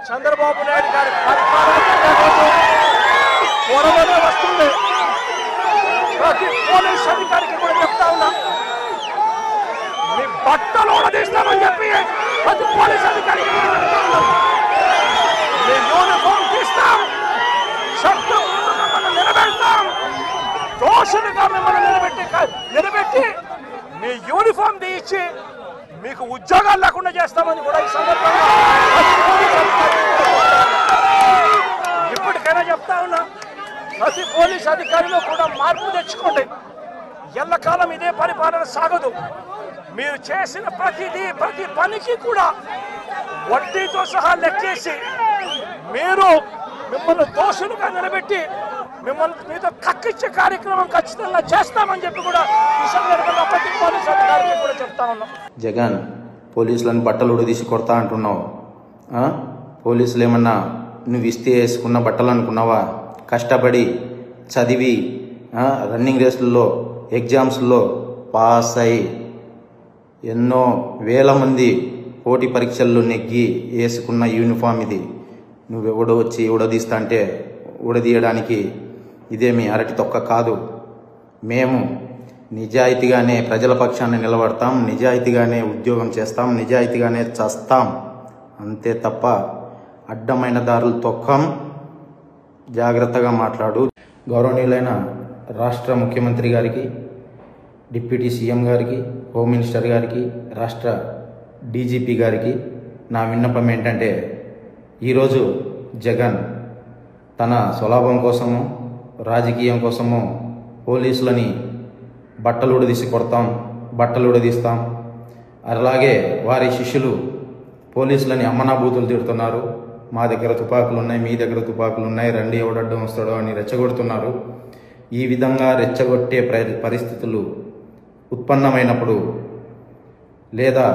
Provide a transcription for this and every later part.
చంద్రబాబు నాయుడు గారి త్వరలోనే వస్తుంది. ప్రతి పోలీస్ అధికారికి కూడా చెప్తా ఉన్నా, మీ బట్టలు ఉడదీస్తామని చెప్పి ప్రతి పోలీస్ అధికారికి మీ యూనిఫామ్ తీస్తాం, చట్టం మిమ్మల్ని నిలబెడతాం, దోషులుగా మిమ్మల్ని నిలబెట్టి మీ యూనిఫామ్ తీయించి మీకు ఉద్యోగాలు లేకుండా చేస్తామని కూడా ఈ సందర్భంగా ఇప్పటికైనా చెప్తా ఉన్నా, ప్రతి పోలీస్ అధికారిలో కూడా మార్పు తెచ్చుకోండి. ఎల్లకాలం ఇదే పరిపాలన సాగదు. మీరు చేసిన ప్రతి పనికి కూడా వడ్డీతో సహా లెక్కేసి మిమ్మల్ని దోషులుగా నిలబెట్టి మీతో కక్కిచ్చే కార్యక్రమం ఖచ్చితంగా చేస్తామని చెప్పి కూడా ఈ సందర్భంగా ప్రతి పోలీస్ అధికారికి కూడా చెప్తా ఉన్నాం. జగన్, పోలీసులను బట్టలు ఉడదీసి కొడతా అంటున్నావు. పోలీసులు ఏమన్నా నువ్వు ఇస్తే వేసుకున్న బట్టలు అనుకున్నావా? కష్టపడి చదివి రన్నింగ్ రేసుల్లో ఎగ్జామ్స్లో పాస్ అయి ఎన్నో వేల మంది పోటీ పరీక్షల్లో నెగ్గి వేసుకున్న యూనిఫామ్ ఇది. నువ్వెవడో వచ్చి ఉడదీస్తా అంటే ఉడదీయడానికి ఇదేమి అరటి తొక్క కాదు. మేము నిజాయితీగానే ప్రజల పక్షాన్ని నిలబడతాం, నిజాయితీగానే ఉద్యోగం చేస్తాం, నిజాయితీగానే చస్తాం, అంతే తప్ప అడ్డమైన దారులు తొక్కం. జాగ్రత్తగా మాట్లాడు. గౌరవనీయులైన రాష్ట్ర ముఖ్యమంత్రి గారికి, డిప్యూటీ సీఎం గారికి, హోమ్ మినిస్టర్ గారికి, రాష్ట్ర డీజీపీ గారికి నా విన్నపం ఏంటంటే, ఈరోజు జగన్ తన స్వలాభం కోసము, రాజకీయం కోసము పోలీసులని బట్టలు ఉడదీసి కొడతాం, బట్టలు ఉడదీస్తాం, అలాగే వారి శిష్యులు పోలీసులని అమ్మనాబూతులు తిడుతున్నారు. మా దగ్గర తుపాకులు ఉన్నాయి, మీ దగ్గర తుపాకులు ఉన్నాయి, రండి ఎవడడ్డం వస్తాడో అని రెచ్చగొడుతున్నారు. ఈ విధంగా రెచ్చగొట్టే పరిస్థితులు ఉత్పన్నమైనప్పుడు, లేదా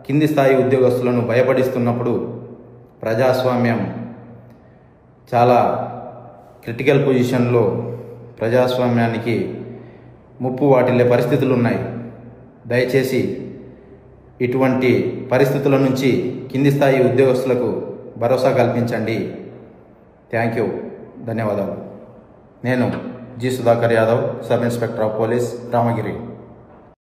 కింది స్థాయి ఉద్యోగస్తులను భయపడిస్తున్నప్పుడు ప్రజాస్వామ్యం చాలా క్రిటికల్ పొజిషన్లో, ప్రజాస్వామ్యానికి ముప్పు వాటిల్లే పరిస్థితులు ఉన్నాయి. దయచేసి ఇటువంటి పరిస్థితుల నుంచి కింది స్థాయి ఉద్యోగస్తులకు భరోసా కల్పించండి. థ్యాంక్ యూ, ధన్యవాదాలు. నేను G Sudhakar Yadav, sub inspector of police, Ramagiri.